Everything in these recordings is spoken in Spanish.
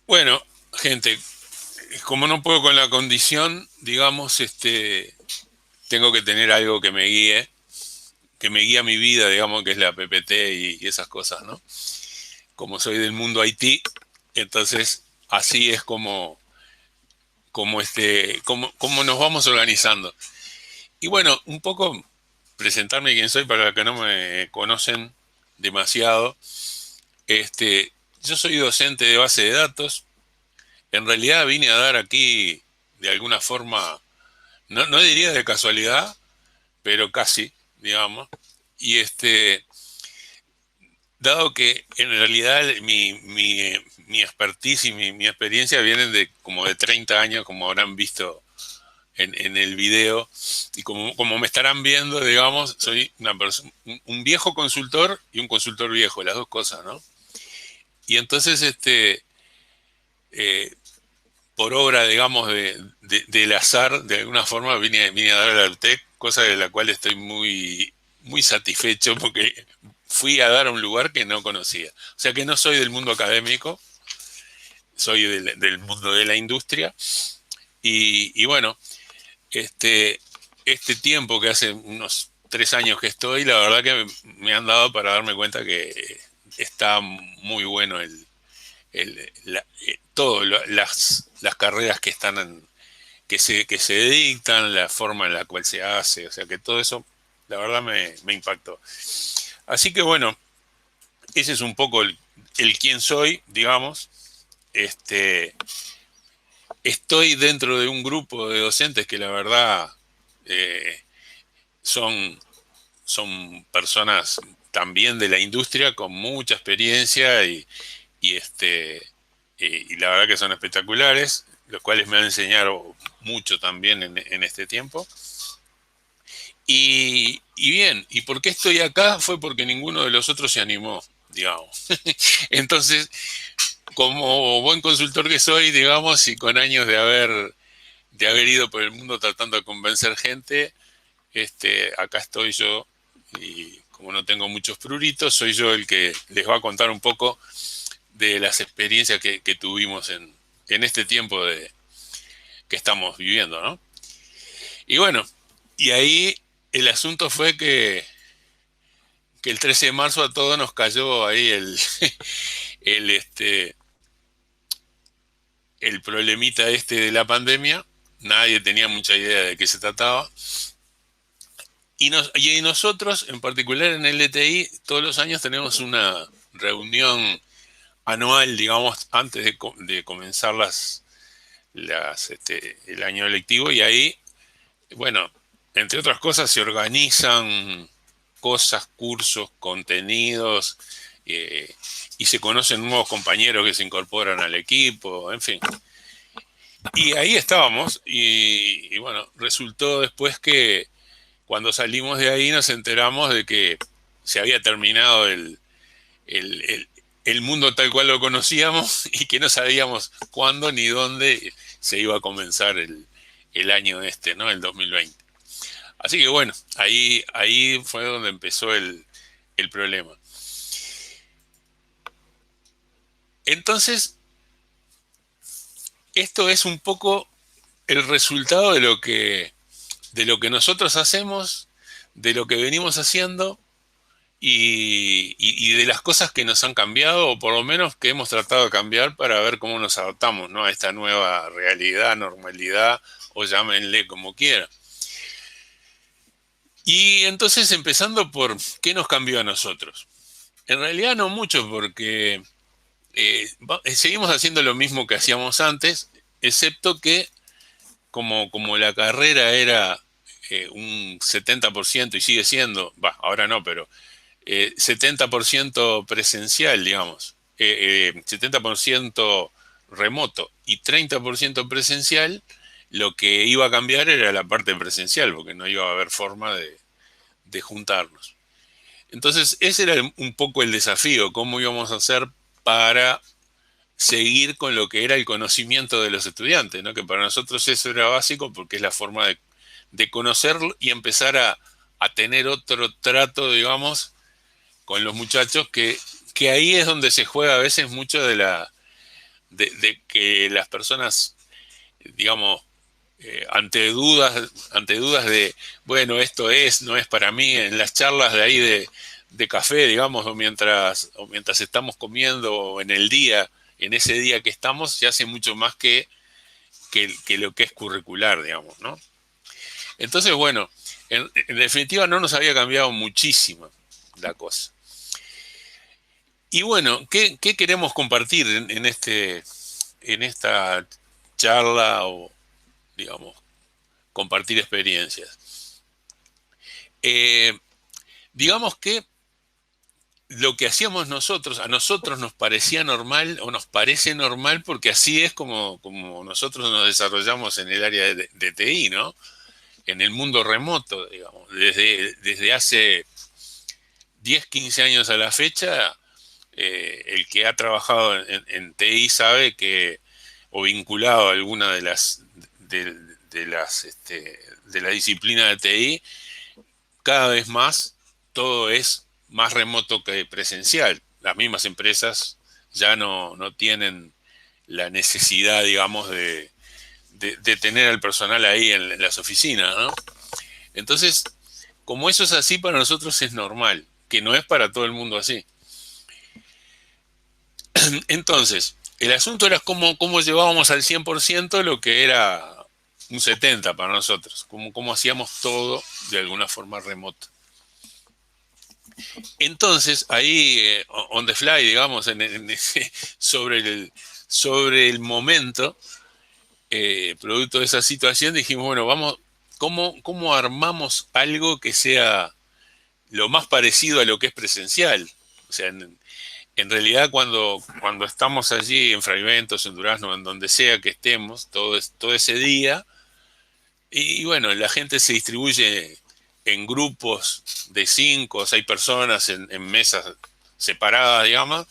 Bueno, gente, como no puedo con la condición, digamos, tengo que tener algo que me guíe a mi vida, digamos, que es la PPT y esas cosas, ¿no? Como soy del mundo IT, entonces así es como nos vamos organizando. Y bueno, un poco presentarme quién soy para los que no me conocen demasiado. Este, yo soy docente de base de datos. En realidad vine a dar aquí de alguna forma, no diría de casualidad, pero casi, digamos. Y dado que en realidad mi expertise y mi experiencia vienen de como de 30 años, como habrán visto en el video, y como me estarán viendo, digamos, soy un viejo consultor y un consultor viejo, las dos cosas, ¿no? Y entonces, eh, por obra, digamos, del azar, de alguna forma vine a dar al Artec, cosa de la cual estoy muy satisfecho porque fui a dar a un lugar que no conocía. O sea que no soy del mundo académico, soy del mundo de la industria. Y bueno, este tiempo que hace unos 3 años que estoy, la verdad que me han dado para darme cuenta que está muy bueno todo, las carreras que están que se dictan, la forma en la cual se hace, o sea que todo eso, la verdad me impactó. Así que bueno, ese es un poco el quién soy, digamos. Este, Estoy dentro de un grupo de docentes que la verdad eh, son, son personas también de la industria con mucha experiencia y, y la verdad que son espectaculares, los cuales me han enseñado mucho también en este tiempo. Y bien, ¿y por qué estoy acá? Fue porque ninguno de los otros se animó, digamos. Entonces, como buen consultor que soy, digamos, y con años de haber ido por el mundo tratando de convencer gente, acá estoy yo y como no tengo muchos pruritos, soy yo el que les va a contar un poco de las experiencias que tuvimos en este tiempo que estamos viviendo, ¿no? Y bueno, y ahí el asunto fue que el 13 de marzo a todos nos cayó ahí el, este, el problemita de la pandemia. Nadie tenía mucha idea de qué se trataba. Y nosotros, en particular en el LTI, todos los años tenemos una reunión anual, digamos, antes de comenzar el año lectivo. Y ahí, bueno, entre otras cosas, se organizan cosas, cursos, contenidos, eh, y se conocen nuevos compañeros que se incorporan al equipo, en fin. Y ahí estábamos, y bueno, resultó después que cuando salimos de ahí nos enteramos de que se había terminado el, el, el mundo tal cual lo conocíamos y que no sabíamos cuándo ni dónde se iba a comenzar el año ¿no? El 2020. Así que bueno, ahí fue donde empezó el problema. Entonces, esto es un poco el resultado de lo que nosotros hacemos, de lo que venimos haciendo y de las cosas que nos han cambiado, o por lo menos que hemos tratado de cambiar para ver cómo nos adaptamos, ¿no? A esta nueva realidad, normalidad, o llámenle como quiera. Y entonces, empezando por qué nos cambió a nosotros. En realidad no mucho, porque seguimos haciendo lo mismo que hacíamos antes, excepto que como la carrera era un 70% y sigue siendo, ahora no, pero 70% presencial, digamos, 70% remoto y 30% presencial, lo que iba a cambiar era la parte presencial, porque no iba a haber forma de juntarnos. Entonces, ese era un poco el desafío, cómo íbamos a hacer para seguir con lo que era el conocimiento de los estudiantes, ¿no? Que para nosotros eso era básico porque es la forma de conocerlo y empezar a tener otro trato, digamos, con los muchachos que ahí es donde se juega a veces mucho de que las personas, digamos, ante dudas de, bueno, esto es, no es para mí, en las charlas de ahí de café, digamos, o mientras estamos comiendo, o en el día, en ese día que estamos, se hace mucho más que lo que es curricular, digamos, ¿no? Entonces, bueno, en definitiva no nos había cambiado muchísimo la cosa. Y bueno, ¿qué queremos compartir en esta charla o, digamos, compartir experiencias? Eh, digamos que lo que hacíamos nosotros, a nosotros nos parecía normal o nos parece normal porque así es como nosotros nos desarrollamos en el área de TI, ¿no? En el mundo remoto, digamos. Desde hace 10, 15 años a la fecha, el que ha trabajado en TI sabe que, o vinculado a alguna de la disciplina de TI, cada vez más todo es más remoto que presencial. Las mismas empresas ya no tienen la necesidad, digamos, de tener al personal ahí en las oficinas, ¿no? Entonces, como eso es así, para nosotros es normal, que no es para todo el mundo así. Entonces, el asunto era cómo llevábamos al 100% lo que era un 70% para nosotros, cómo hacíamos todo de alguna forma remota. Entonces, ahí, on the fly, digamos, sobre el momento, producto de esa situación, dijimos, bueno, vamos, ¿cómo armamos algo que sea lo más parecido a lo que es presencial? O sea, en realidad cuando estamos allí en Fraiventos, en Durazno, en donde sea que estemos, todo ese día, y bueno, la gente se distribuye en grupos de 5 o 6 personas en mesas separadas, digamos,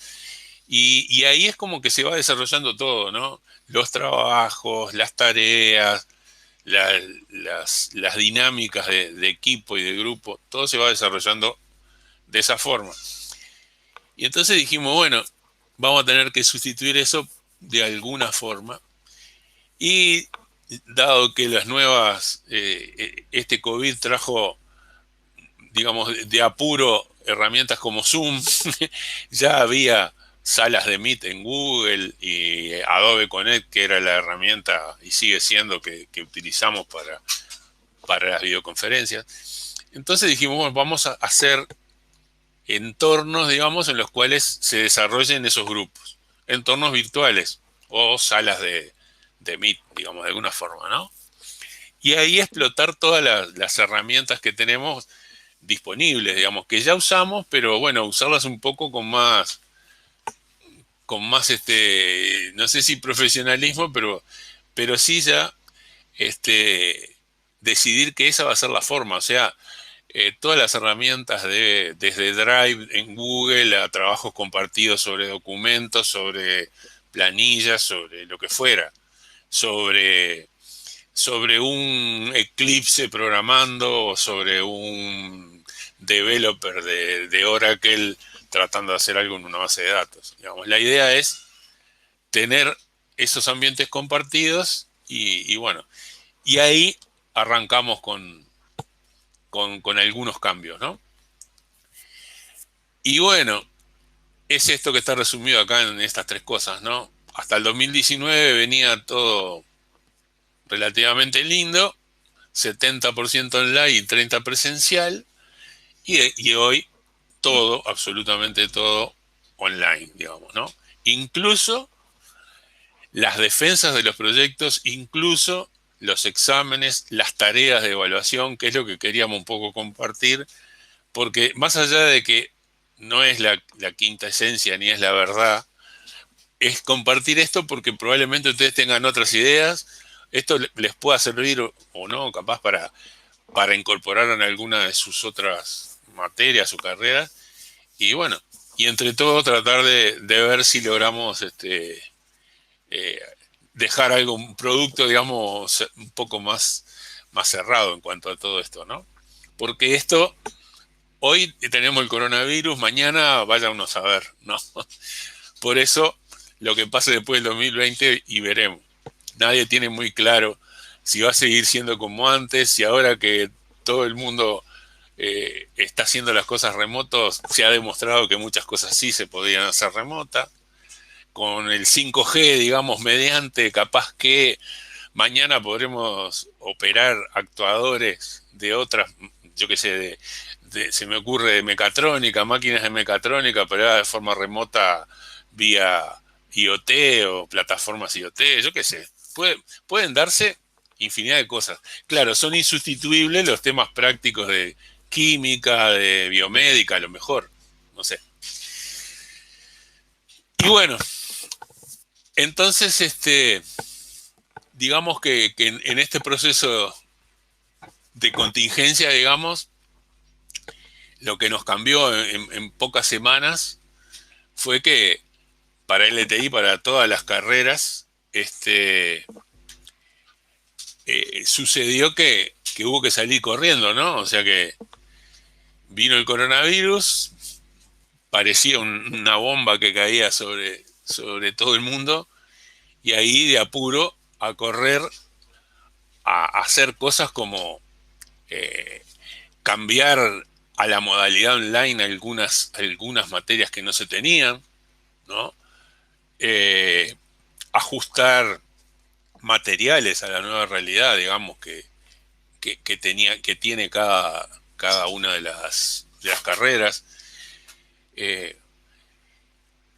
y ahí es como que se va desarrollando todo, ¿no? Los trabajos, las tareas, las dinámicas de equipo y de grupo, todo se va desarrollando de esa forma. Y entonces dijimos, bueno, vamos a tener que sustituir eso de alguna forma. Y dado que este COVID trajo, digamos, de apuro herramientas como Zoom, ya había salas de Meet en Google y Adobe Connect, que era la herramienta y sigue siendo que utilizamos para las videoconferencias. Entonces dijimos, bueno, vamos a hacer entornos, digamos, en los cuales se desarrollen esos grupos, entornos virtuales o salas de Meet, digamos, de alguna forma, ¿no? Y ahí explotar todas las herramientas que tenemos disponibles, digamos, que ya usamos, pero bueno, usarlas un poco con más, no sé si profesionalismo, pero sí ya, decidir que esa va a ser la forma, o sea, todas las herramientas desde Drive en Google a trabajos compartidos sobre documentos, sobre planillas, sobre lo que fuera, sobre, sobre un Eclipse programando o sobre un developer de Oracle tratando de hacer algo en una base de datos. Digamos, la idea es tener esos ambientes compartidos y bueno, y ahí arrancamos con algunos cambios, ¿no? Y bueno, es esto que está resumido acá en estas tres cosas, ¿no? Hasta el 2019 venía todo relativamente lindo, 70% online y 30% presencial, y hoy todo, absolutamente todo online, digamos, ¿no? Incluso las defensas de los proyectos, incluso los exámenes, las tareas de evaluación, que es lo que queríamos un poco compartir, porque más allá de que no es la quinta esencia ni es la verdad, es compartir esto porque probablemente ustedes tengan otras ideas, esto les pueda servir o no, capaz para incorporar en alguna de sus otras materias o carreras, y bueno, y entre todo tratar de ver si logramos eh, dejar un producto, digamos, un poco más cerrado en cuanto a todo esto, ¿no? Porque hoy tenemos el coronavirus, mañana vaya uno a saber, ¿no? Por eso lo que pase después del 2020 y veremos. Nadie tiene muy claro si va a seguir siendo como antes, si ahora que todo el mundo está haciendo las cosas remotos, se ha demostrado que muchas cosas sí se podían hacer remotas. Con el 5G, digamos, mediante, capaz que mañana podremos operar actuadores de otras, yo qué sé, se me ocurre de mecatrónica, máquinas de mecatrónica, pero de forma remota vía IoT o plataformas IoT, yo qué sé. Pueden darse infinidad de cosas. Claro, son insustituibles los temas prácticos de química, de biomédica, a lo mejor, no sé. Y bueno, entonces, digamos que en este proceso de contingencia, digamos, lo que nos cambió en pocas semanas fue que para LTI, para todas las carreras, sucedió que hubo que salir corriendo, ¿no? O sea que vino el coronavirus, parecía una bomba que caía sobre todo el mundo, y ahí de apuro a correr a hacer cosas como eh, cambiar a la modalidad online algunas materias que no se tenían, ¿no? Eh, ajustar materiales a la nueva realidad, digamos, que tiene cada una de las carreras. Eh,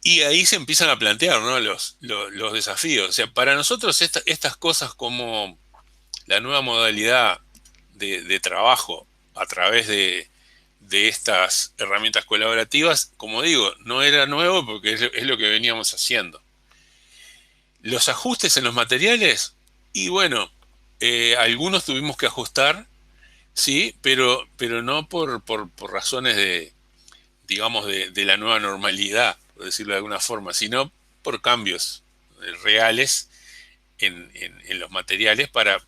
y ahí se empiezan a plantear, ¿no? los desafíos. O sea, para nosotros estas cosas como la nueva modalidad de trabajo a través de estas herramientas colaborativas, como digo, no era nuevo porque es lo que veníamos haciendo. Los ajustes en los materiales, y bueno, algunos tuvimos que ajustar, sí, pero no por razones digamos, de la nueva normalidad, por decirlo de alguna forma, sino por cambios reales en los materiales para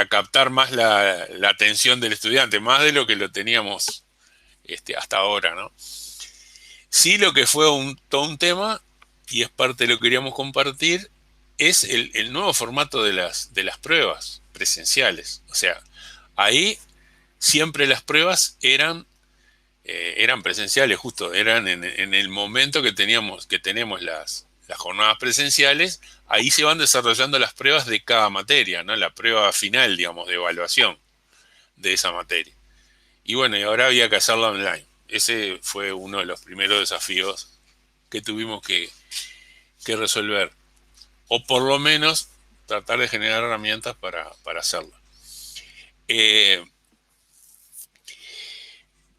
captar más la atención del estudiante, más de lo que lo teníamos hasta ahora, ¿no? Sí, lo que fue todo un tema, y es parte de lo que queríamos compartir, es el nuevo formato de las pruebas presenciales. O sea, ahí siempre las pruebas eran presenciales, justo, eran en el momento que tenemos las jornadas presenciales, ahí se van desarrollando las pruebas de cada materia, ¿no? La prueba final, digamos, de evaluación de esa materia. Y bueno, y ahora había que hacerla online. Ese fue uno de los primeros desafíos que tuvimos que resolver. O por lo menos tratar de generar herramientas para hacerlo.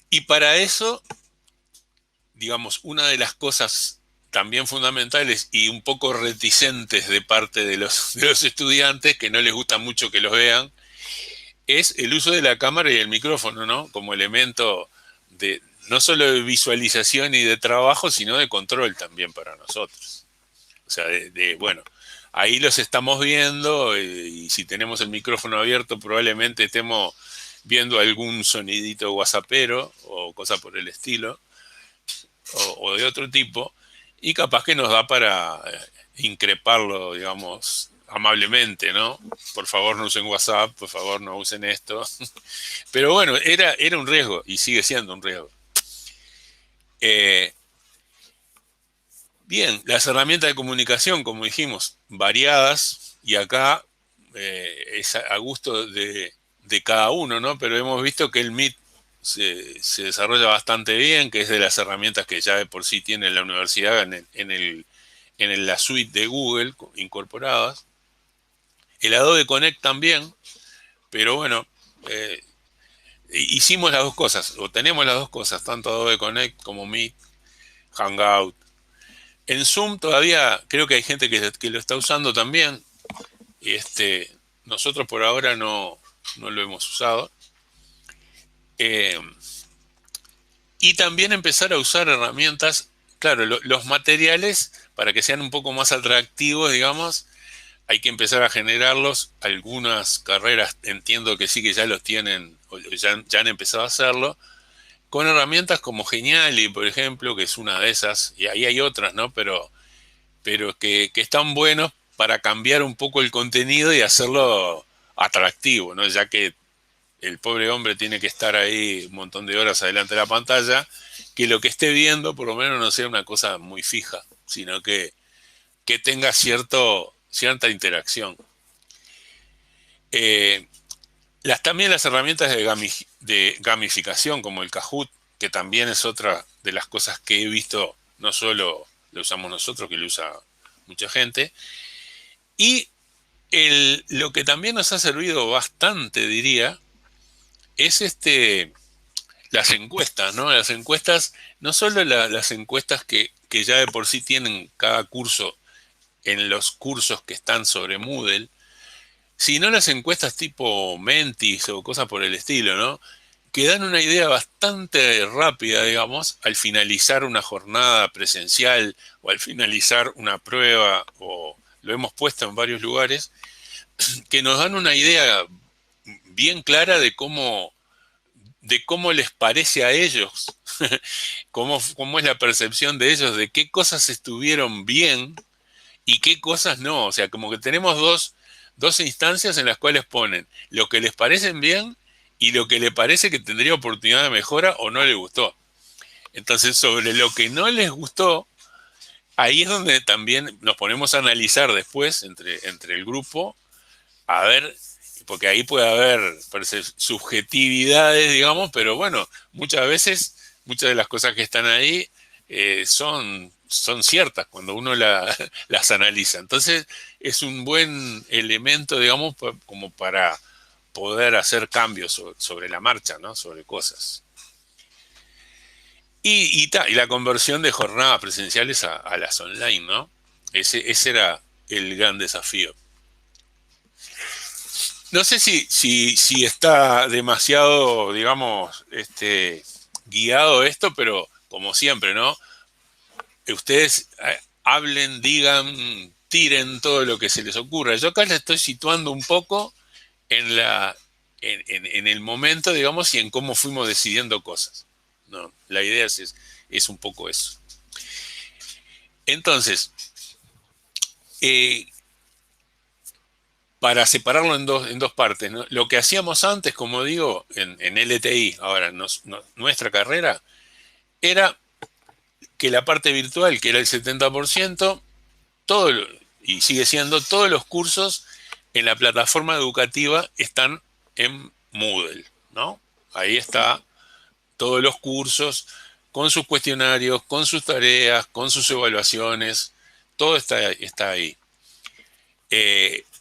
Y para eso, digamos, una de las cosas también fundamentales y un poco reticentes de parte de los estudiantes, que no les gusta mucho que los vean, es el uso de la cámara y el micrófono, ¿no? Como elemento no solo de visualización y de trabajo, sino de control también para nosotros. O sea, bueno, ahí los estamos viendo y si tenemos el micrófono abierto probablemente estemos viendo algún sonidito whatsappero o cosa por el estilo, o de otro tipo, y capaz que nos da para increparlo, digamos, amablemente, ¿no? Por favor no usen WhatsApp, por favor no usen esto. Pero bueno, era un riesgo y sigue siendo un riesgo. Bien, las herramientas de comunicación, como dijimos, variadas, y acá es a gusto de cada uno, ¿no? Pero hemos visto que el Meet se desarrolla bastante bien, que es de las herramientas que ya de por sí tiene la universidad en la suite de Google incorporadas. El Adobe Connect también, pero bueno, hicimos las dos cosas, o tenemos las dos cosas, tanto Adobe Connect como Meet, Hangout. En Zoom todavía creo que hay gente que lo está usando también. Y nosotros por ahora no lo hemos usado. Y también empezar a usar herramientas, claro, los materiales, para que sean un poco más atractivos, digamos, hay que empezar a generarlos. Algunas carreras entiendo que sí que ya los tienen, o ya han empezado a hacerlo, con herramientas como Geniali, por ejemplo, que es una de esas, y ahí hay otras, ¿no? Pero pero que están buenos para cambiar un poco el contenido y hacerlo atractivo, ¿no? Ya que el pobre hombre tiene que estar ahí un montón de horas adelante de la pantalla, que lo que esté viendo por lo menos no sea una cosa muy fija, sino que tenga cierta interacción. Eh, también las herramientas de gamificación como el Kahoot, que también es otra de las cosas que he visto, no solo lo usamos nosotros, que lo usa mucha gente, y lo que también nos ha servido bastante, diría, es las encuestas, ¿no? Las encuestas, no solo las encuestas que ya de por sí tienen cada curso en los cursos que están sobre Moodle, sino las encuestas tipo Mentis o cosas por el estilo, ¿no? Que dan una idea bastante rápida, digamos, al finalizar una jornada presencial o al finalizar una prueba, o lo hemos puesto en varios lugares, que nos dan una idea bien clara de cómo les parece a ellos, cómo es la percepción de ellos, de qué cosas estuvieron bien y qué cosas no. O sea, como que tenemos dos instancias en las cuales ponen lo que les parecen bien y lo que le parece que tendría oportunidad de mejora o no le gustó. Entonces, sobre lo que no les gustó, ahí es donde también nos ponemos a analizar después entre el grupo, a ver, porque ahí puede haber subjetividades, digamos, pero bueno, muchas veces, muchas de las cosas que están ahí son ciertas cuando uno las analiza. Entonces, es un buen elemento, digamos, como para poder hacer cambios sobre la marcha, ¿no? Sobre cosas. Y la conversión de jornadas presenciales a las online, ¿no? Ese era el gran desafío. No sé si está demasiado, digamos, guiado esto, pero como siempre, ¿no? Ustedes hablen, digan, tiren todo lo que se les ocurra. Yo acá les estoy situando un poco en en el momento, digamos, y en cómo fuimos decidiendo cosas. No, la idea es un poco eso. Entonces, eh, para separarlo en dos partes, ¿no? Lo que hacíamos antes, como digo, en LTI, ahora nuestra carrera, era que la parte virtual, que era el 70%, todo, y sigue siendo, todos los cursos en la plataforma educativa están en Moodle, ¿no? Ahí está todos los cursos, con sus cuestionarios, con sus tareas, con sus evaluaciones, todo está ahí.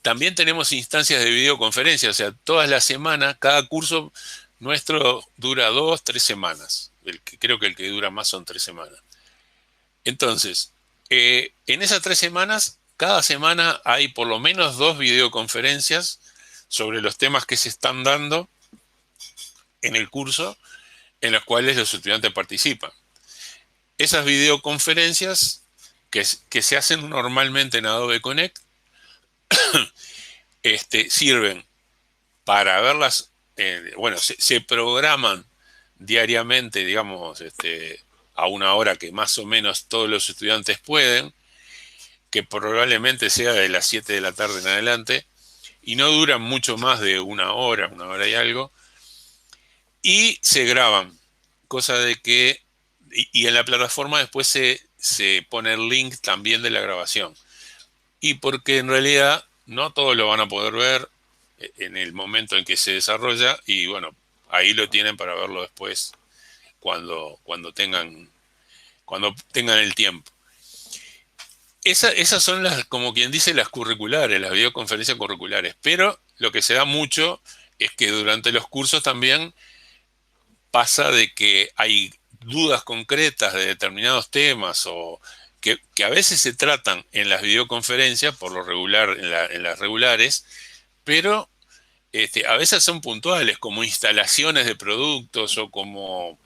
También tenemos instancias de videoconferencia, o sea, todas las semanas, cada curso nuestro dura 2, 3 semanas. Creo que el que dura más son 3 semanas. Entonces, en esas 3 semanas, cada semana hay por lo menos 2 videoconferencias sobre los temas que se están dando en el curso, en las cuales los estudiantes participan. Esas videoconferencias que se hacen normalmente en Adobe Connect sirven para verlas, bueno, se programan diariamente, digamos, a una hora que más o menos todos los estudiantes pueden, que probablemente sea de las 7 de la tarde en adelante, y no duran mucho más de una hora y algo, y se graban, cosa de que, y en la plataforma después se pone el link también de la grabación. Y porque en realidad no todos lo van a poder ver en el momento en que se desarrolla, y bueno, ahí lo tienen para verlo después cuando tengan el tiempo. Esas son como quien dice, las curriculares, las videoconferencias curriculares, pero lo que se da mucho es que durante los cursos también pasa de que hay dudas concretas de determinados temas o que a veces se tratan en las videoconferencias, por lo regular, en las regulares, pero a veces son puntuales, como instalaciones de productos o como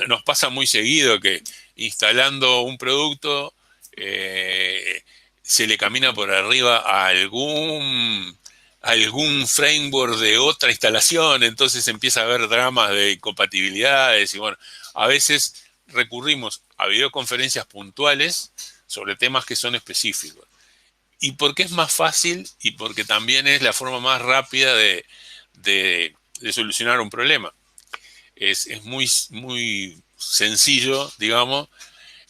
nos pasa muy seguido que instalando un producto se le camina por arriba a algún framework de otra instalación, entonces empieza a haber dramas de incompatibilidades y bueno, a veces recurrimos a videoconferencias puntuales sobre temas que son específicos. Y porque es más fácil y porque también es la forma más rápida de solucionar un problema. Es muy sencillo, digamos,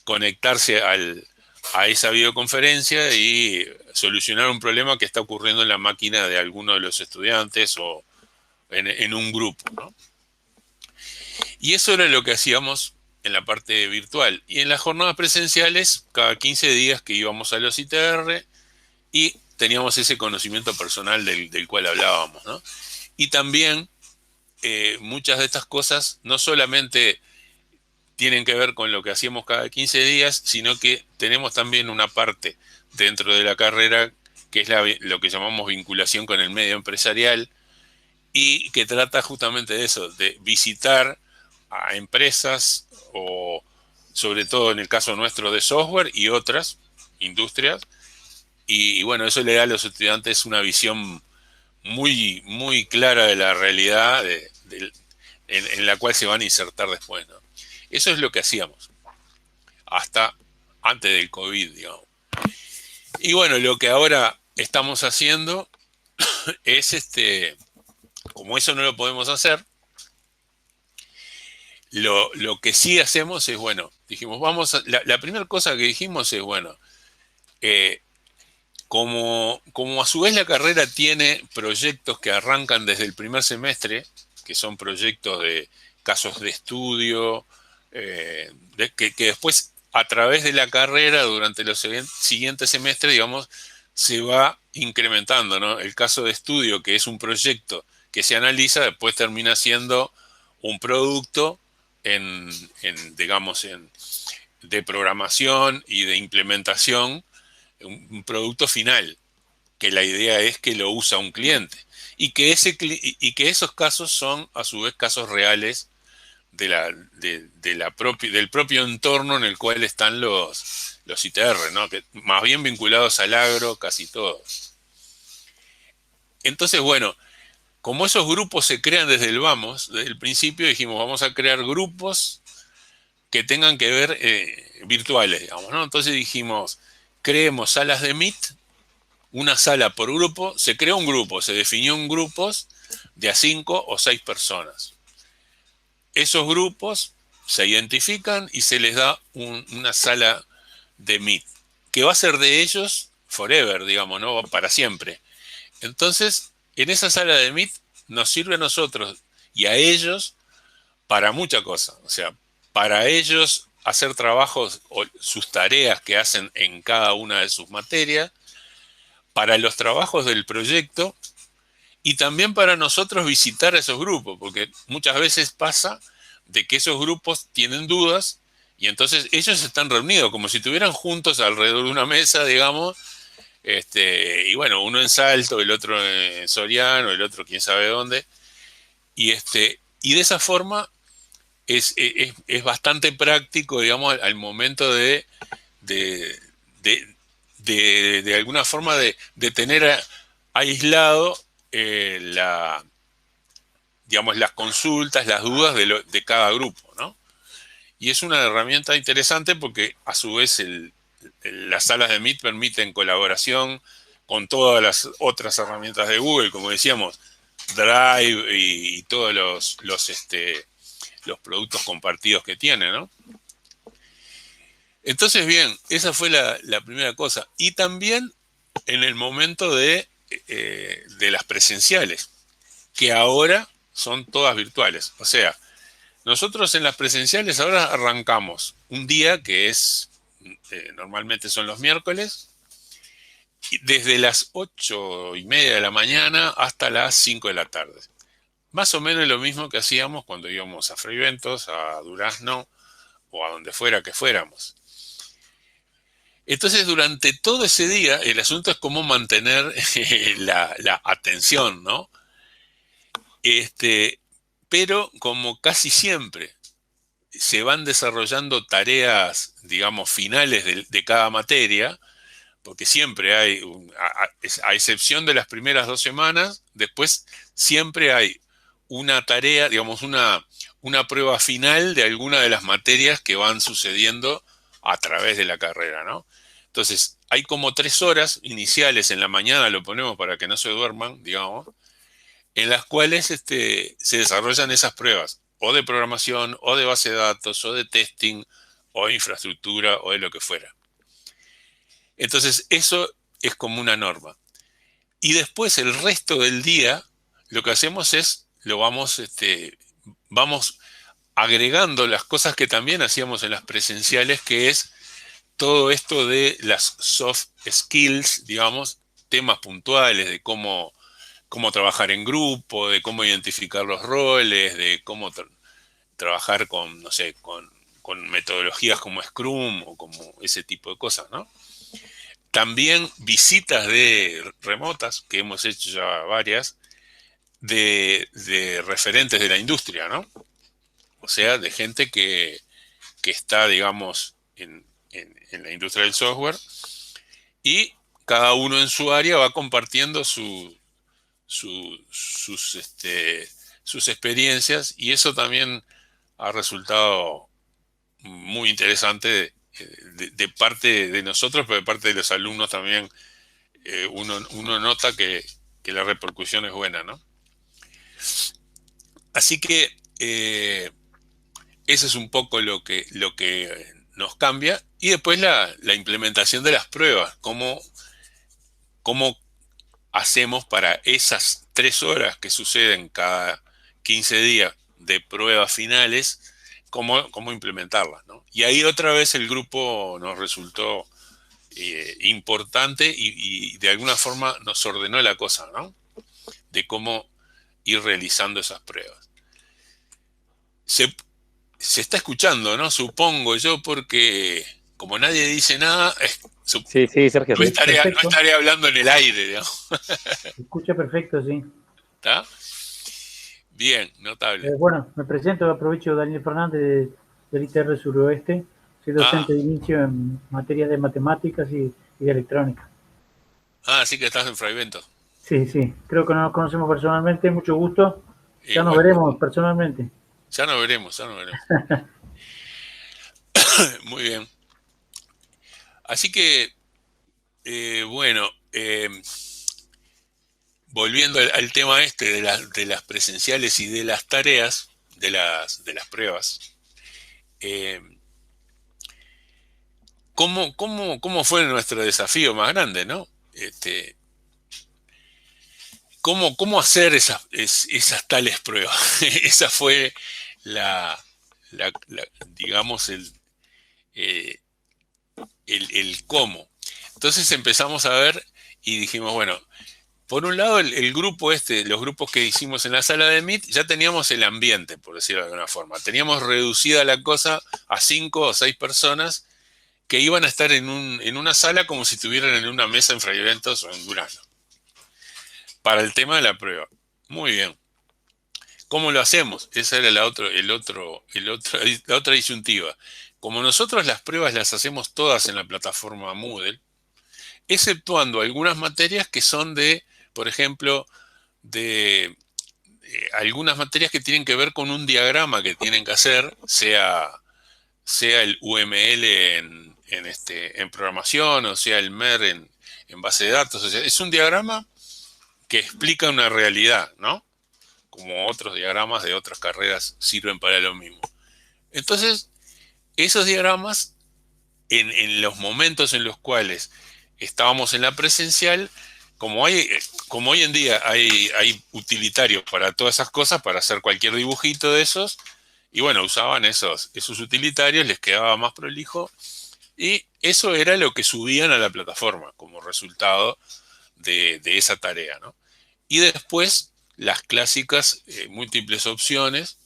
conectarse a esa videoconferencia y solucionar un problema que está ocurriendo en la máquina de alguno de los estudiantes o en un grupo, ¿no? Y eso era lo que hacíamos en la parte virtual. Y en las jornadas presenciales, cada 15 días que íbamos a los ITR y teníamos ese conocimiento personal del cual hablábamos, ¿no? Y también muchas de estas cosas no solamente tienen que ver con lo que hacíamos cada 15 días, sino que tenemos también una parte dentro de la carrera que es lo que llamamos vinculación con el medio empresarial y que trata justamente de eso, de visitar a empresas o sobre todo en el caso nuestro de software y otras industrias. Y bueno, eso le da a los estudiantes una visión muy clara de la realidad en la cual se van a insertar después, ¿no? Eso es lo que hacíamos hasta antes del COVID, digamos. Y bueno, lo que ahora estamos haciendo es como eso no lo podemos hacer, lo que sí hacemos es, bueno, dijimos, la primera cosa que dijimos es, bueno, eh, como a su vez la carrera tiene proyectos que arrancan desde el primer semestre, que son proyectos de casos de estudio, que después a través de la carrera durante los siguientes semestres, digamos, se va incrementando, ¿no? El caso de estudio, que es un proyecto que se analiza, después termina siendo un producto digamos, de programación y de implementación, un producto final, que la idea es que lo usa un cliente y que esos casos son a su vez casos reales del propio entorno en el cual están los ITR, ¿no? Que más bien vinculados al agro, casi todos. Entonces, bueno, como esos grupos se crean desde desde el principio dijimos, vamos a crear grupos que tengan que ver virtuales, digamos, ¿no? Entonces dijimos, creemos salas de Meet, una sala por grupo, se creó un grupo, se definió en grupos de a 5 o 6 personas. Esos grupos se identifican y se les da una sala de Meet, que va a ser de ellos forever, digamos, ¿no? Para siempre. Entonces, en esa sala de Meet nos sirve a nosotros y a ellos para mucha cosa. O sea, para ellos hacer trabajos o sus tareas que hacen en cada una de sus materias, para los trabajos del proyecto y también para nosotros visitar a esos grupos, porque muchas veces pasa de que esos grupos tienen dudas y entonces ellos están reunidos como si estuvieran juntos alrededor de una mesa, digamos, y bueno, uno en Salto, el otro en Soriano, el otro quién sabe dónde, y de esa forma es bastante práctico, digamos, al momento de, de, de alguna forma de tener aislado digamos, las consultas, las dudas de cada grupo, ¿no? Y es una herramienta interesante porque a su vez las salas de Meet permiten colaboración con todas las otras herramientas de Google, como decíamos, Drive y todos los productos compartidos que tiene, ¿no? Entonces, bien, esa fue la primera cosa. Y también en el momento de las presenciales, que ahora son todas virtuales. O sea, nosotros en las presenciales ahora arrancamos un día que normalmente son los miércoles, desde las 8:30 de la mañana hasta las 5 de la tarde. Más o menos lo mismo que hacíamos cuando íbamos a Freiventos, a Durazno o a donde fuera que fuéramos. Entonces, durante todo ese día, el asunto es cómo mantener la atención, ¿no? Pero como casi siempre se van desarrollando tareas, digamos, finales de cada materia, porque siempre hay, a excepción de las primeras 2 semanas, después siempre hay una tarea, digamos, una prueba final de alguna de las materias que van sucediendo a través de la carrera, ¿no? Entonces, hay como 3 horas iniciales en la mañana, lo ponemos para que no se duerman, digamos, en las cuales se desarrollan esas pruebas, o de programación, o de base de datos, o de testing, o de infraestructura, o de lo que fuera. Entonces, eso es como una norma. Y después, el resto del día, lo que hacemos es, vamos agregando las cosas que también hacíamos en las presenciales, que es todo esto de las soft skills, digamos, temas puntuales de cómo trabajar en grupo, de cómo identificar los roles, de cómo trabajar con, no sé, con metodologías como Scrum o como ese tipo de cosas, ¿no? También visitas de remotas, que hemos hecho ya varias, de referentes de la industria, ¿no? O sea, de gente que está, digamos, en la industria del software, y cada uno en su área va compartiendo sus experiencias, y eso también ha resultado muy interesante de parte de nosotros, pero de parte de los alumnos también. Uno nota que la repercusión es buena, ¿no? Así que eso es un poco lo que nos cambia. Y después la implementación de las pruebas, cómo hacemos para esas 3 horas que suceden cada 15 días de pruebas finales, cómo implementarlas, ¿no? Y ahí otra vez el grupo nos resultó importante, y de alguna forma nos ordenó la cosa, ¿no? De cómo ir realizando esas pruebas. Se, se está escuchando, ¿no? Supongo yo, porque como nadie dice nada, Sí, sí, Sergio, Sí, sí. no perfecto. estaré hablando en el aire, digamos. Se escucha perfecto, sí. ¿Está? Bien, notable. Bueno, me presento, aprovecho Daniel Fernández del ITR Suroeste. Soy Ah, docente de inicio en materias de matemáticas y de electrónica. sí que estás en Fraivento. Sí, sí, creo que no nos conocemos personalmente, mucho gusto. Ya nos Igualmente. veremos personalmente. Ya nos veremos, ya nos veremos. Muy bien. Así que, bueno, volviendo al tema de las presenciales y de las tareas, de las pruebas, eh, ¿cómo fue nuestro desafío más grande, ¿no? ¿Cómo hacer esas tales pruebas? Esa fue la, digamos, eh, el cómo. Entonces empezamos a ver y dijimos, bueno, por un lado el grupo los grupos que hicimos en la sala de Meet, ya teníamos el ambiente, por decirlo de alguna forma. Teníamos reducida la cosa a 5 o 6 personas que iban a estar en una sala como si estuvieran en una mesa en Fray Ventos o en Durano, para el tema de la prueba. Muy bien. ¿Cómo lo hacemos? Esa era la otra disyuntiva. Como nosotros las pruebas las hacemos todas en la plataforma Moodle, exceptuando algunas materias que son por ejemplo, de algunas materias que tienen que ver con un diagrama que tienen que hacer, sea el UML en programación, o sea el MER en base de datos. O sea, es un diagrama que explica una realidad, ¿no? Como otros diagramas de otras carreras sirven para lo mismo. Entonces, esos diagramas, en los momentos en los cuales estábamos en la presencial, como hoy en día hay utilitarios para todas esas cosas, para hacer cualquier dibujito de esos, y bueno, usaban esos utilitarios, les quedaba más prolijo, y eso era lo que subían a la plataforma como resultado de esa tarea, ¿no? Y después las clásicas múltiples opciones,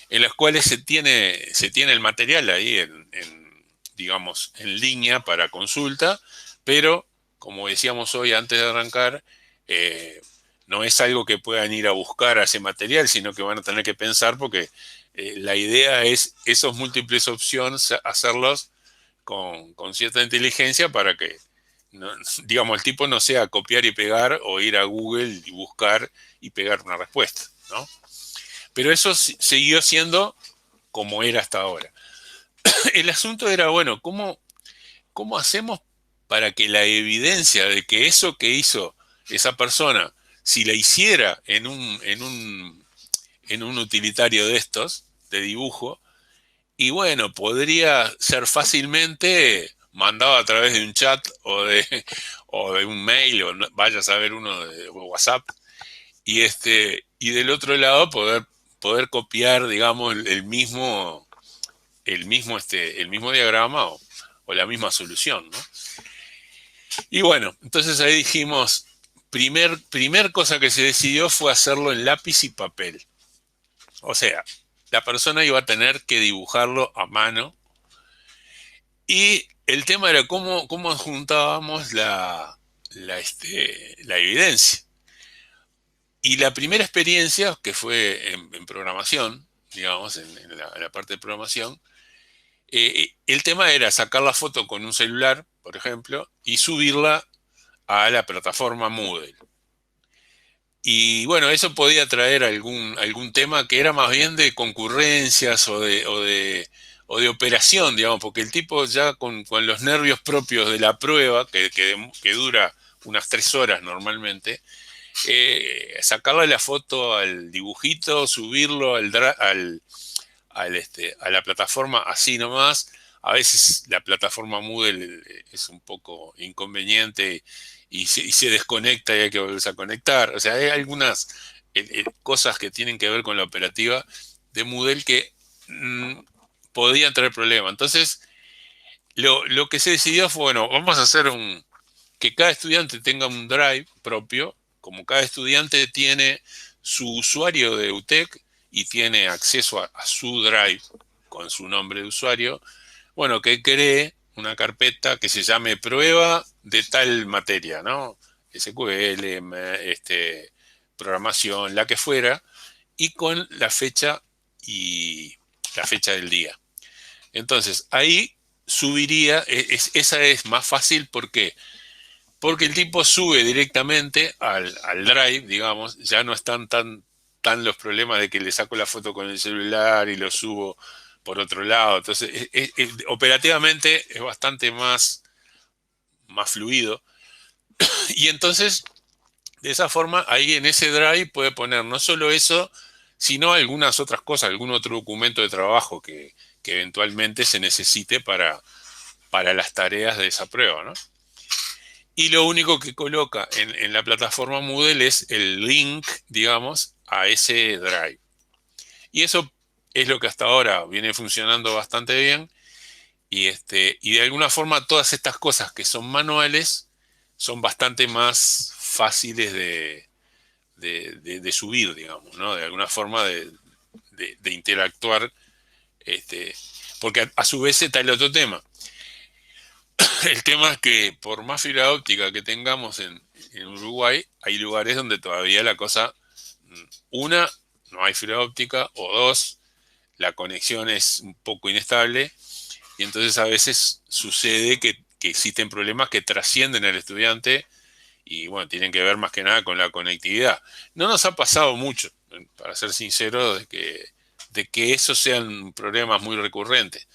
en las cuales se tiene el material ahí digamos, en línea para consulta, pero como decíamos hoy antes de arrancar, no es algo que puedan ir a buscar a ese material, sino que van a tener que pensar, porque la idea es esos múltiples opciones, hacerlos con cierta inteligencia para que, no, digamos, el tipo no sea copiar y pegar o ir a Google y buscar y pegar una respuesta, ¿no? Pero eso siguió siendo como era hasta ahora. El asunto era, bueno, ¿cómo hacemos para que la evidencia de que eso que hizo esa persona, si la hiciera en un utilitario de estos, de dibujo, y bueno, podría ser fácilmente mandado a través de un chat o de un mail, o vaya a saber uno de WhatsApp, y del otro lado poder copiar, digamos, el mismo diagrama o la misma solución, ¿no? Y bueno, entonces ahí dijimos, primer cosa que se decidió fue hacerlo en lápiz y papel. O sea, la persona iba a tener que dibujarlo a mano. Y el tema era cómo juntábamos la evidencia. Y la primera experiencia, que fue en programación, digamos, en la parte de programación, el tema era sacar la foto con un celular, por ejemplo, y subirla a la plataforma Moodle. Y bueno, eso podía traer algún tema que era más bien de concurrencias o de operación, digamos, porque el tipo ya con los nervios propios de la prueba, que dura unas 3 horas normalmente, sacarle la foto al dibujito, subirlo a la plataforma así nomás. A veces la plataforma Moodle es un poco inconveniente y se desconecta y hay que volverse a conectar. O sea, hay algunas cosas que tienen que ver con la operativa de Moodle que podían traer problemas. Entonces, lo que se decidió fue, bueno, vamos a hacer que cada estudiante tenga un drive propio, como cada estudiante tiene su usuario de UTEC y tiene acceso a su drive con su nombre de usuario, bueno, que cree una carpeta que se llame prueba de tal materia, ¿no? SQL, programación, la que fuera, y con y la fecha del día. Entonces, ahí subiría, esa es más fácil, ¿por qué? Porque el tipo sube directamente al drive, digamos, ya no están tan los problemas de que le saco la foto con el celular y lo subo por otro lado. Entonces, operativamente es bastante más fluido. Y entonces, de esa forma, ahí en ese drive puede poner no solo eso, sino algunas otras cosas, algún otro documento de trabajo que eventualmente se necesite para las tareas de esa prueba, ¿no? Y lo único que coloca en la plataforma Moodle es el link, digamos, a ese drive. Y eso es lo que hasta ahora viene funcionando bastante bien. Y de alguna forma todas estas cosas que son manuales son bastante más fáciles de subir, digamos, ¿no? De alguna forma de interactuar. Este, porque a su vez está el otro tema. El tema es que por más fibra óptica que tengamos en Uruguay, hay lugares donde todavía la cosa, una, no hay fibra óptica, o dos, la conexión es un poco inestable, y entonces a veces sucede que existen problemas que trascienden al estudiante y bueno, tienen que ver más que nada con la conectividad. No nos ha pasado mucho, para ser sincero, de que esos sean problemas muy recurrentes.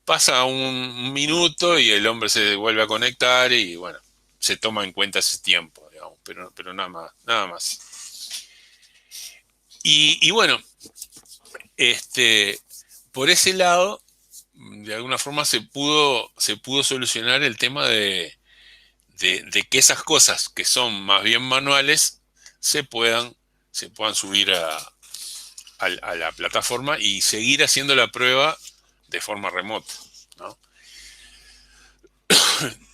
Pasa un minuto y el hombre se vuelve a conectar y bueno, se toma en cuenta ese tiempo, digamos, pero nada más, nada más. Y bueno, por ese lado, de alguna forma se pudo solucionar el tema de que esas cosas que son más bien manuales se puedan subir a la plataforma y seguir haciendo la prueba de forma remota, ¿no?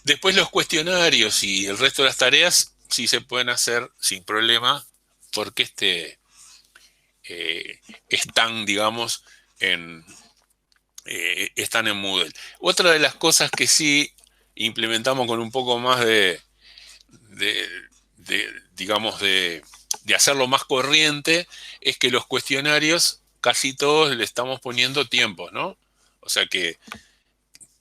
Después los cuestionarios y el resto de las tareas sí se pueden hacer sin problema porque están, digamos, están en Moodle. Otra de las cosas que sí implementamos con un poco más de, digamos, de hacerlo más corriente es que los cuestionarios casi todos le estamos poniendo tiempos, ¿no? O sea que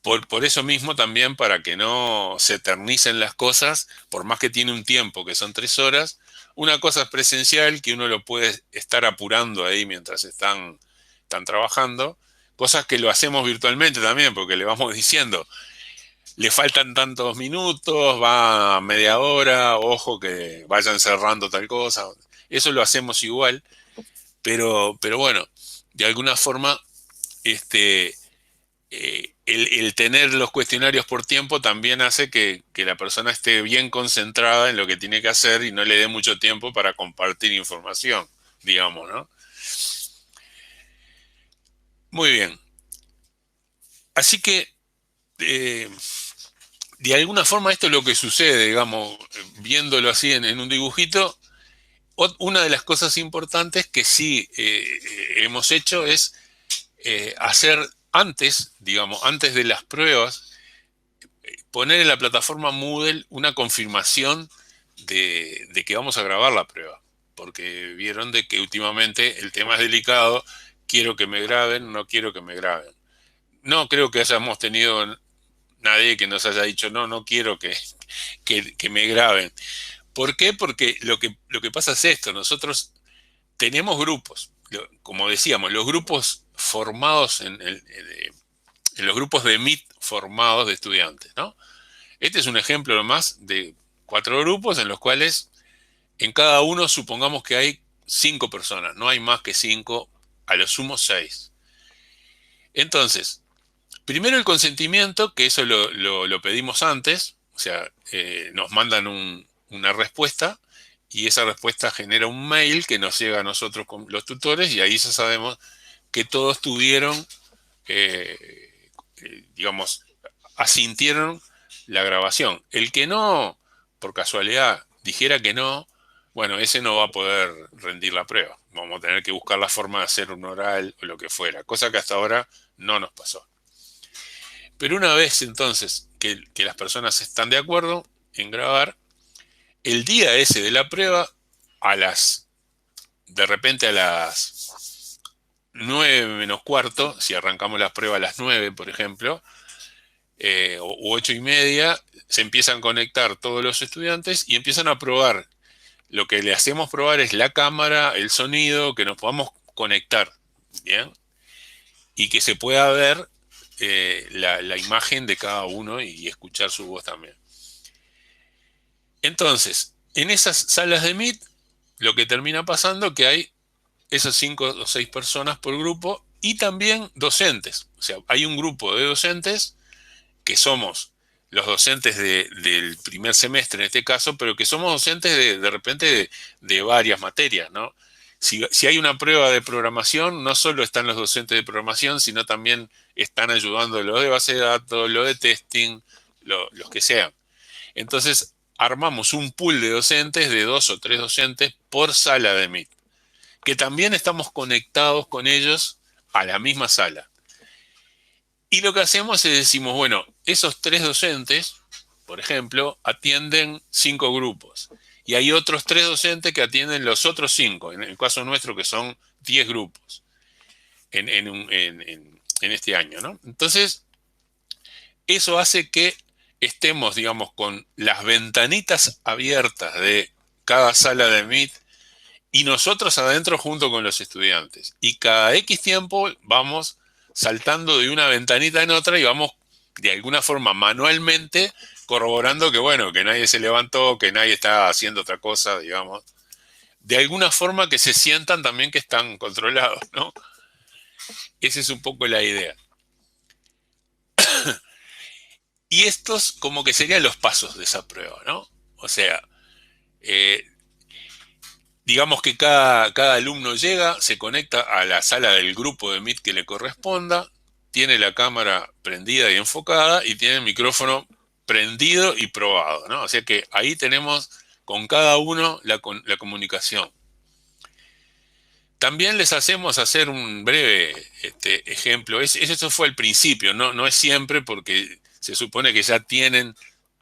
por eso mismo también, para que no se eternicen las cosas, por más que tiene un tiempo, que son 3 horas, una cosa es presencial, que uno lo puede estar apurando ahí mientras están trabajando, cosas que lo hacemos virtualmente también, porque le vamos diciendo, le faltan tantos minutos, va a media hora, ojo que vayan cerrando tal cosa. Eso lo hacemos igual, pero bueno, de alguna forma, este, el tener los cuestionarios por tiempo también hace que la persona esté bien concentrada en lo que tiene que hacer y no le dé mucho tiempo para compartir información, digamos, ¿no? Muy bien. Así que, eh, de alguna forma, esto es lo que sucede, digamos, viéndolo así en un dibujito. Una de las cosas importantes que sí hemos hecho es hacer antes, digamos, antes de las pruebas, poner en la plataforma Moodle una confirmación de que vamos a grabar la prueba. Porque vieron de que últimamente el tema es delicado, quiero que me graben, no quiero que me graben. No creo que hayamos tenido nadie que nos haya dicho, no, no quiero que me graben. ¿Por qué? Porque lo que pasa es esto, nosotros tenemos grupos, como decíamos, los grupos formados en los grupos de Meet formados de estudiantes, ¿no? Este es un ejemplo nomás de 4 grupos en los cuales en cada uno supongamos que hay 5 personas, no hay más que 5, a lo sumo 6. Entonces, primero el consentimiento, que eso lo pedimos antes, o sea, nos mandan una respuesta y esa respuesta genera un mail que nos llega a nosotros con los tutores y ahí ya sabemos que todos tuvieron, digamos, asintieron la grabación. El que no, por casualidad, dijera que no, bueno, ese no va a poder rendir la prueba. Vamos a tener que buscar la forma de hacer un oral o lo que fuera, cosa que hasta ahora no nos pasó. Pero una vez entonces que las personas están de acuerdo en grabar, el día ese de la prueba, de repente a las 9 menos cuarto, si arrancamos la prueba a las 9, por ejemplo, o 8 y media, se empiezan a conectar todos los estudiantes y empiezan a probar. Lo que le hacemos probar es la cámara, el sonido, que nos podamos conectar, ¿bien? Y que se pueda ver la imagen de cada uno y escuchar su voz también. Entonces, en esas salas de Meet, lo que termina pasando es que hay esas 5 o 6 personas por grupo y también docentes. O sea, hay un grupo de docentes que somos los docentes del primer semestre en este caso, pero que somos docentes de repente de varias materias, ¿no? Si hay una prueba de programación, no solo están los docentes de programación, sino también están ayudando los de base de datos, los de testing, los que sean. Entonces, armamos un pool de docentes, de 2 o 3 docentes por sala de Meet, que también estamos conectados con ellos a la misma sala. Y lo que hacemos es decimos, bueno, esos 3 docentes, por ejemplo, atienden 5 grupos. Y hay otros 3 docentes que atienden los otros 5, en el caso nuestro que son 10 grupos en este año, ¿no? Entonces, eso hace que estemos, digamos, con las ventanitas abiertas de cada sala de Meet y nosotros adentro junto con los estudiantes. Y cada X tiempo vamos saltando de una ventanita en otra y vamos de alguna forma manualmente corroborando que, bueno, que nadie se levantó, que nadie está haciendo otra cosa, digamos. De alguna forma que se sientan también que están controlados, ¿no? Esa es un poco la idea. Y estos como que serían los pasos de esa prueba, ¿no? O sea, eh, digamos que cada alumno llega, se conecta a la sala del grupo de Meet que le corresponda, tiene la cámara prendida y enfocada y tiene el micrófono prendido y probado, ¿no? O sea que ahí tenemos con cada uno la comunicación. También les hacemos hacer un breve ejemplo. Eso fue al principio, no es siempre porque se supone que ya tienen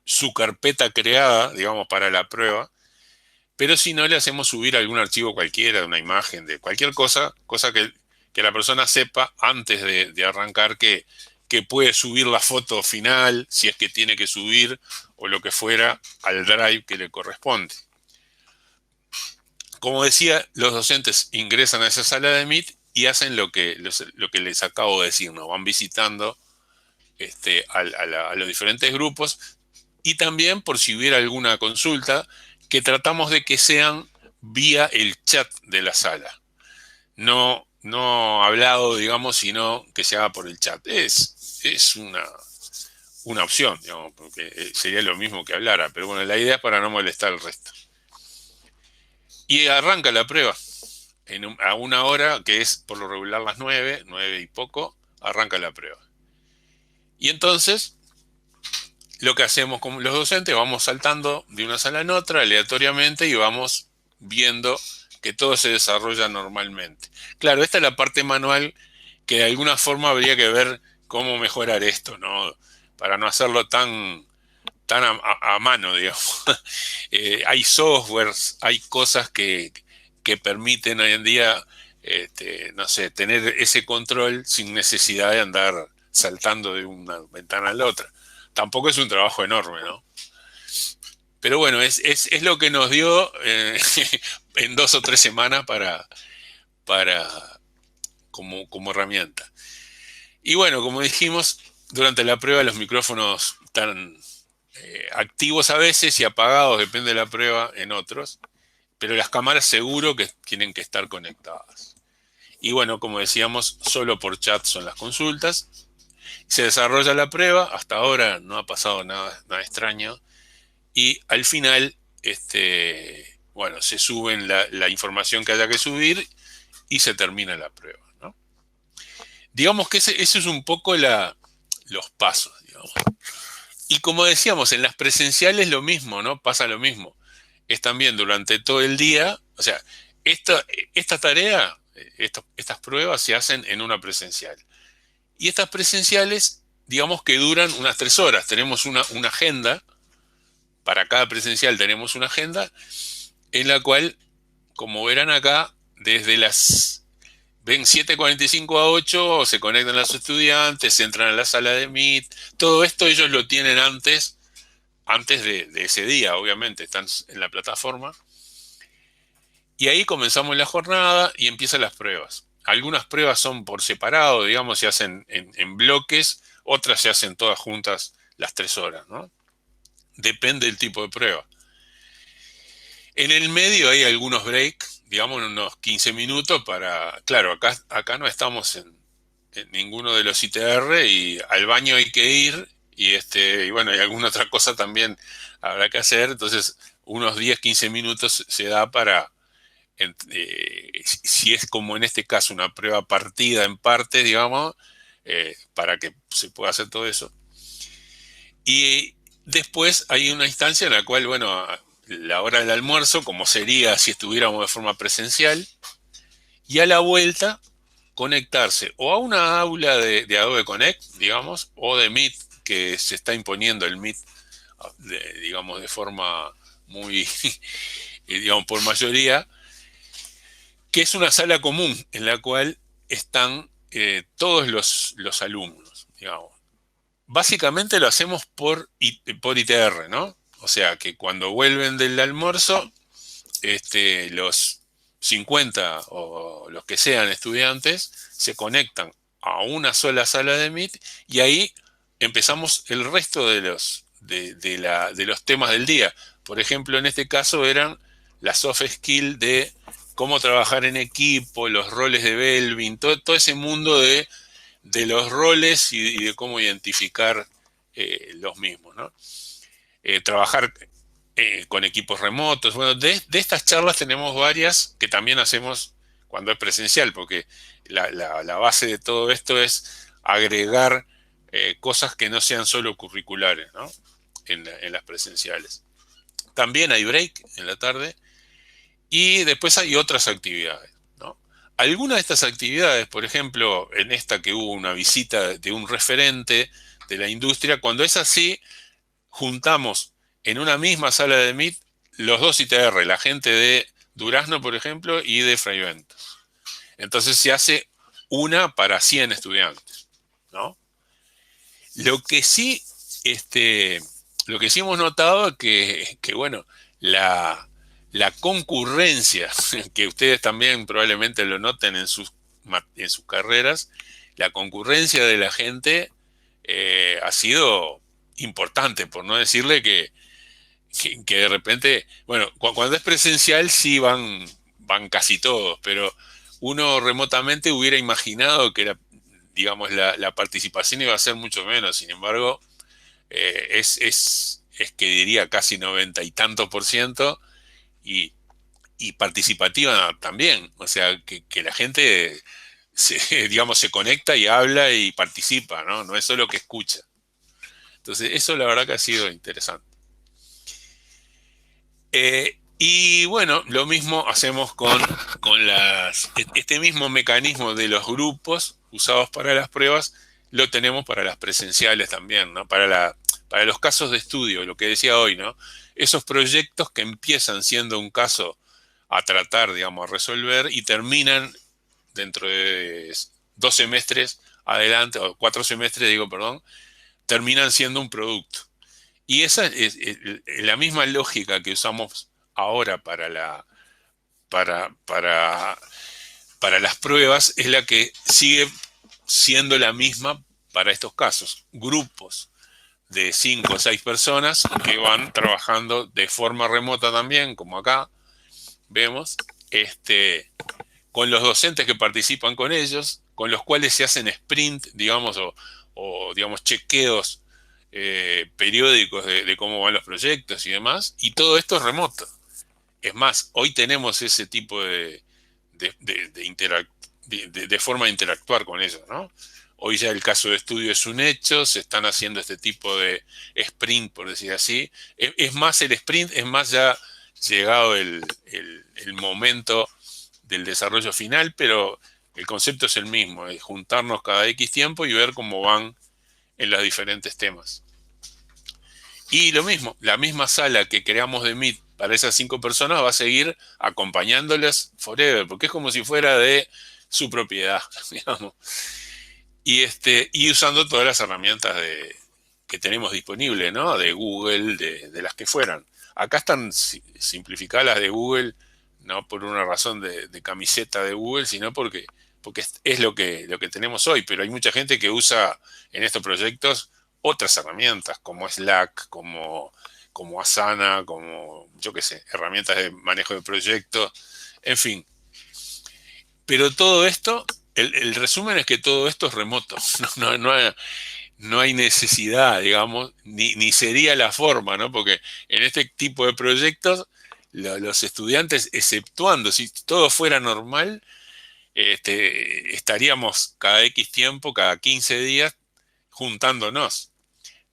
su carpeta creada, digamos, para la prueba. Pero si no, le hacemos subir algún archivo cualquiera, de una imagen, de cualquier cosa que la persona sepa antes de arrancar que puede subir la foto final, si es que tiene que subir, o lo que fuera, al drive que le corresponde. Como decía, los docentes ingresan a esa sala de Meet y hacen lo que les acabo de decir, ¿no? Van visitando a los diferentes grupos, y también por si hubiera alguna consulta, que tratamos de que sean vía el chat de la sala. No hablado, digamos, sino que se haga por el chat. Es una opción, digamos, porque sería lo mismo que hablara, pero bueno, la idea es para no molestar al resto. Y arranca la prueba. A una hora, que es por lo regular las 9 y poco, arranca la prueba. Y entonces, lo que hacemos con los docentes, vamos saltando de una sala en otra aleatoriamente y vamos viendo que todo se desarrolla normalmente. Claro, esta es la parte manual que de alguna forma habría que ver cómo mejorar esto, ¿no? Para no hacerlo tan a mano, digamos. Hay softwares, hay cosas que permiten hoy en día, no sé, tener ese control sin necesidad de andar saltando de una ventana a la otra. Tampoco es un trabajo enorme, ¿no? Pero bueno, es lo que nos dio en 2 o 3 semanas para como herramienta. Y bueno, como dijimos, durante la prueba los micrófonos están activos a veces y apagados, depende de la prueba, en otros, pero las cámaras seguro que tienen que estar conectadas. Y bueno, como decíamos, solo por chat son las consultas. Se desarrolla la prueba, hasta ahora no ha pasado nada extraño, y al final, bueno, se suben la información que haya que subir y se termina la prueba, ¿no? Digamos que ese es un poco los pasos, digamos. Y como decíamos, en las presenciales lo mismo, ¿no? Pasa lo mismo. Es también durante todo el día, o sea, esta tarea, estas pruebas se hacen en una presencial. Y estas presenciales, digamos que duran unas 3 horas. Tenemos una agenda, para cada presencial tenemos una agenda, en la cual, como verán acá, desde las ven 7:45 a 8 se conectan los estudiantes, entran a la sala de Meet, todo esto ellos lo tienen antes de ese día, obviamente, están en la plataforma. Y ahí comenzamos la jornada y empiezan las pruebas. Algunas pruebas son por separado, digamos, se hacen en bloques, otras se hacen todas juntas las 3 horas, ¿no? Depende del tipo de prueba. En el medio hay algunos breaks, digamos, unos 15 minutos para... Claro, acá no estamos en ninguno de los ITR y al baño hay que ir y bueno, hay alguna otra cosa también habrá que hacer, entonces unos 10, 15 minutos se da para, si es como en este caso una prueba partida en parte, digamos, para que se pueda hacer todo eso. Y después hay una instancia en la cual, bueno, la hora del almuerzo, como sería si estuviéramos de forma presencial, y a la vuelta conectarse o a una aula de Adobe Connect, digamos, o de Meet, que se está imponiendo el Meet, digamos, de forma muy, digamos, por mayoría, que es una sala común en la cual están todos los alumnos, digamos. Básicamente lo hacemos por ITR, ¿no? O sea que cuando vuelven del almuerzo, los 50 o los que sean estudiantes se conectan a una sola sala de Meet y ahí empezamos el resto de los temas del día. Por ejemplo, en este caso eran las soft skills de cómo trabajar en equipo, los roles de Belvin, todo ese mundo de los roles y de cómo identificar los mismos, ¿no? Trabajar con equipos remotos. Bueno, de estas charlas tenemos varias que también hacemos cuando es presencial, porque la base de todo esto es agregar cosas que no sean solo curriculares, ¿no? En las presenciales. También hay break en la tarde y después hay otras actividades, ¿no? Algunas de estas actividades, por ejemplo, en esta que hubo una visita de un referente de la industria, cuando es así, juntamos en una misma sala de Meet los dos ITR, la gente de Durazno, por ejemplo, y de Fray Bentos. Entonces se hace una para 100 estudiantes, ¿no? Lo que sí, lo que sí hemos notado es que bueno, la concurrencia, que ustedes también probablemente lo noten en sus carreras, la concurrencia de la gente ha sido importante, por no decirle que de repente, bueno, cuando es presencial sí van casi todos, pero uno remotamente hubiera imaginado que digamos, la participación iba a ser mucho menos. Sin embargo, es que diría casi 90 y tantos por ciento y, y participativa también. O sea, que la gente, digamos, se conecta y habla y participa, ¿no? No es solo que escucha. Entonces, eso la verdad que ha sido interesante. Y bueno, lo mismo hacemos con este mismo mecanismo de los grupos usados para las pruebas, lo tenemos para las presenciales también, ¿no? Para los casos de estudio, lo que decía hoy, ¿no? Esos proyectos que empiezan siendo un caso a tratar, digamos, a resolver y terminan dentro de 2 semestres adelante, o 4 semestres, digo, perdón, terminan siendo un producto. Y esa es la misma lógica que usamos ahora para, para, para las pruebas, es la que sigue siendo la misma para estos casos. Grupos de 5 o 6 personas que van trabajando de forma remota también, como acá vemos, con los docentes que participan con ellos, con los cuales se hacen sprint, digamos, o digamos, chequeos periódicos de cómo van los proyectos y demás, y todo esto es remoto. Es más, hoy tenemos ese tipo de forma de interactuar con ellos, ¿no? Hoy ya el caso de estudio es un hecho, se están haciendo este tipo de sprint, por decir así. Es más el sprint, es más ya llegado el momento del desarrollo final, pero el concepto es el mismo, es juntarnos cada X tiempo y ver cómo van en los diferentes temas. Y lo mismo, la misma sala que creamos de Meet para esas 5 personas va a seguir acompañándoles forever, porque es como si fuera de su propiedad, digamos. Y usando todas las herramientas que tenemos disponibles, ¿no? De Google, de las que fueran. Acá están simplificadas las de Google, no por una razón de camiseta de Google, sino porque es lo que tenemos hoy. Pero hay mucha gente que usa en estos proyectos otras herramientas, como Slack, como Asana, como, yo qué sé, herramientas de manejo de proyectos, en fin. Pero todo esto, el resumen es que todo esto es remoto. No hay necesidad, digamos, ni sería la forma, ¿no? Porque en este tipo de proyectos, los estudiantes, exceptuando, si todo fuera normal, estaríamos cada X tiempo, cada 15 días, juntándonos.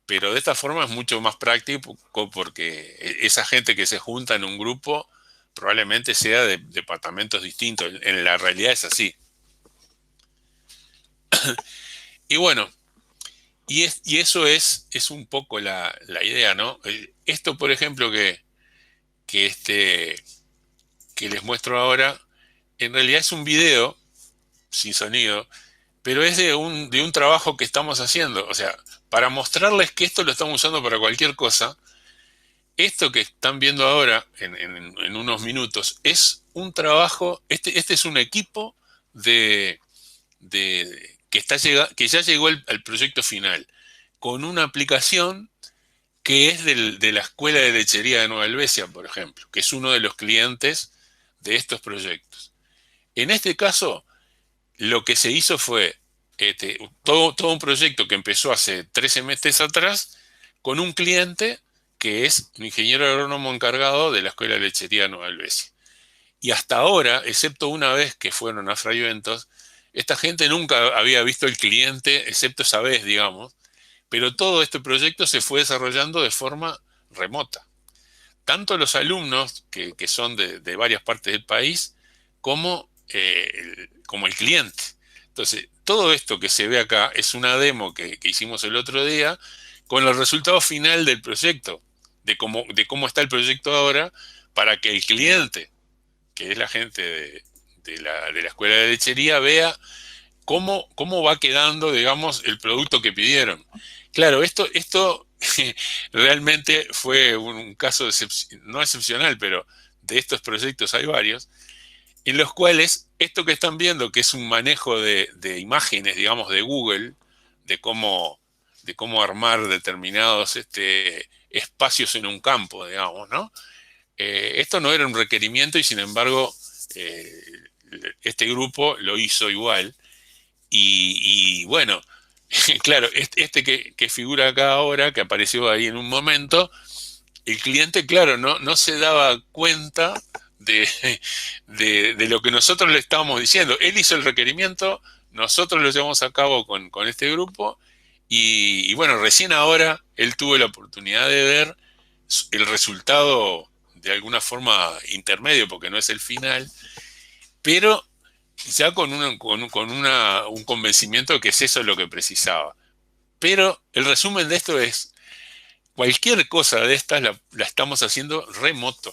Pero de esta forma es mucho más práctico porque esa gente que se junta en un grupo probablemente sea de departamentos distintos. En la realidad es así. Y bueno, y eso es un poco la idea, ¿no? Esto, por ejemplo, que, este, que les muestro ahora, en realidad es un video sin sonido, pero es de un trabajo que estamos haciendo. O sea, para mostrarles que esto lo estamos usando para cualquier cosa, esto que están viendo ahora en unos minutos es un trabajo, este es un equipo que ya llegó al proyecto final, con una aplicación que es de la Escuela de Lechería de Nueva Helvecia, por ejemplo, que es uno de los clientes de estos proyectos. En este caso, lo que se hizo fue todo un proyecto que empezó hace 13 meses atrás con un cliente que es un ingeniero agrónomo encargado de la Escuela de Lechería de Nueva Helvecia. Y hasta ahora, excepto una vez que fueron a Fray Ventos, esta gente nunca había visto el cliente, excepto esa vez, digamos, pero todo este proyecto se fue desarrollando de forma remota. Tanto los alumnos, que son de varias partes del país, como el cliente. Entonces, todo esto que se ve acá es una demo que hicimos el otro día con el resultado final del proyecto, de cómo está el proyecto ahora, para que el cliente, que es la gente de la escuela de lechería, vea cómo va quedando, digamos, el producto que pidieron. Claro, esto realmente fue un caso no excepcional, pero de estos proyectos hay varios, en los cuales esto que están viendo, que es un manejo de imágenes, digamos, de Google, de cómo de cómo armar determinados espacios en un campo, digamos, ¿no? Esto no era un requerimiento y sin embargo eh, este grupo lo hizo igual. Y bueno, claro, que figura acá ahora, que apareció ahí en un momento, el cliente, claro, no se daba cuenta de, de lo que nosotros le estábamos diciendo. Él hizo el requerimiento, nosotros lo llevamos a cabo con este grupo y bueno, recién ahora él tuvo la oportunidad de ver el resultado de alguna forma intermedio, porque no es el final, pero ya un convencimiento de que es eso lo que precisaba. Pero el resumen de esto es, cualquier cosa de estas la estamos haciendo remoto.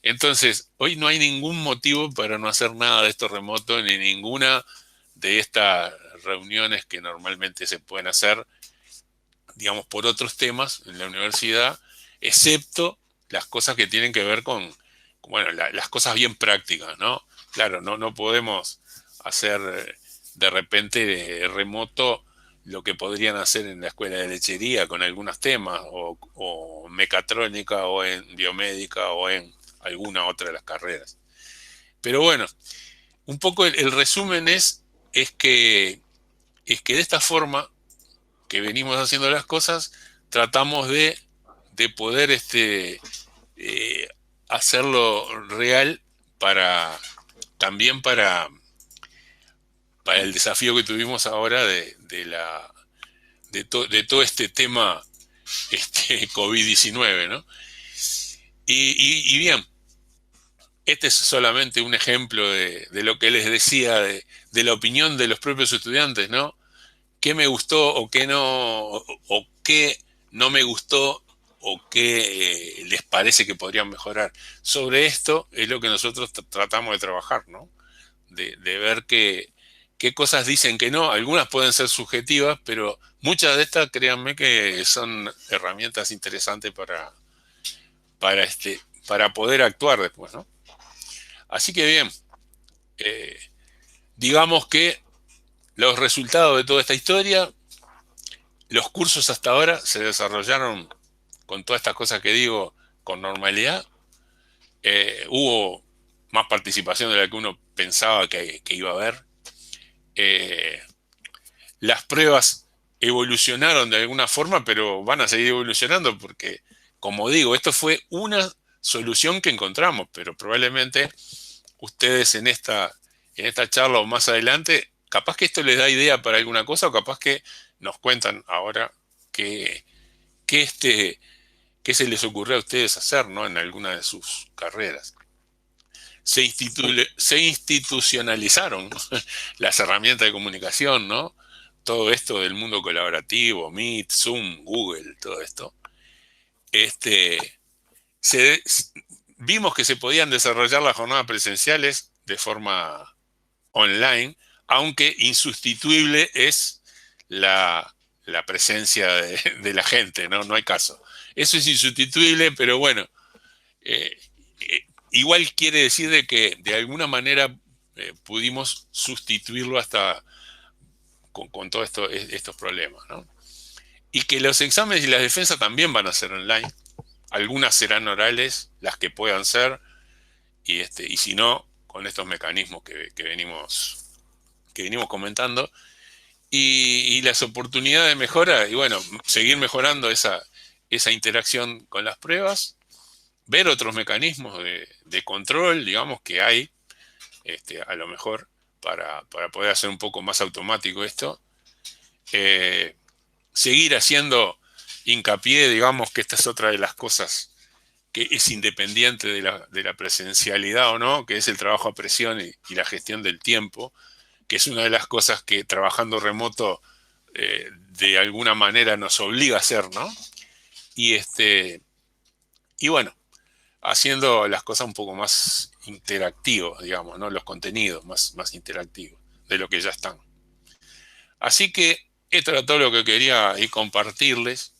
Entonces, hoy no hay ningún motivo para no hacer nada de esto remoto, ni ninguna de estas reuniones que normalmente se pueden hacer, digamos, por otros temas en la universidad, excepto las cosas que tienen que ver con bueno, las cosas bien prácticas, ¿no? Claro, no podemos hacer de repente remoto lo que podrían hacer en la escuela de lechería con algunos temas, o mecatrónica, o en biomédica, o en alguna otra de las carreras. Pero bueno, un poco el resumen es que de esta forma que venimos haciendo las cosas, tratamos de poder eh, hacerlo real para también para el desafío que tuvimos ahora de todo este tema COVID-19, ¿no? Y bien, este es solamente un ejemplo de lo que les decía, de la opinión de los propios estudiantes, ¿no? Qué me gustó o qué no, o qué no me gustó o qué les parece que podrían mejorar. Sobre esto es lo que nosotros tratamos de trabajar, ¿no? De ver qué cosas dicen que no. Algunas pueden ser subjetivas, pero muchas de estas, créanme que son herramientas interesantes para, para poder actuar después, ¿no? Así que bien, eh, digamos que los resultados de toda esta historia, los cursos hasta ahora se desarrollaron con todas estas cosas que digo con normalidad. Hubo más participación de la que uno pensaba que iba a haber. Eh, las pruebas evolucionaron de alguna forma, pero van a seguir evolucionando porque, como digo, esto fue una solución que encontramos, pero probablemente ustedes en esta charla o más adelante, capaz que esto les da idea para alguna cosa o capaz que nos cuentan ahora que, que qué se les ocurrió a ustedes hacer, ¿no? En alguna de sus carreras. Se institucionalizaron las herramientas de comunicación, ¿no? Todo esto del mundo colaborativo, Meet, Zoom, Google, todo esto. Este, se, vimos que se podían desarrollar las jornadas presenciales de forma online, aunque insustituible es la presencia de la gente, ¿no? No hay caso. Eso es insustituible, pero bueno, eh, igual quiere decir de que de alguna manera pudimos sustituirlo hasta con todos estos problemas, ¿no? Y que los exámenes y las defensas también van a ser online. Algunas serán orales, las que puedan ser, y si no, con estos mecanismos que venimos comentando. Y las oportunidades de mejora, y bueno, seguir mejorando esa interacción con las pruebas, ver otros mecanismos de control, digamos, que hay, a lo mejor, para poder hacer un poco más automático esto. Seguir haciendo hincapié, digamos, que esta es otra de las cosas que es independiente de la presencialidad o no, que es el trabajo a presión y la gestión del tiempo, que es una de las cosas que trabajando remoto de alguna manera nos obliga a hacer, ¿no? Y, y bueno, haciendo las cosas un poco más interactivos, digamos, ¿no? Los contenidos más interactivos de lo que ya están. Así que esto era todo lo que quería compartirles.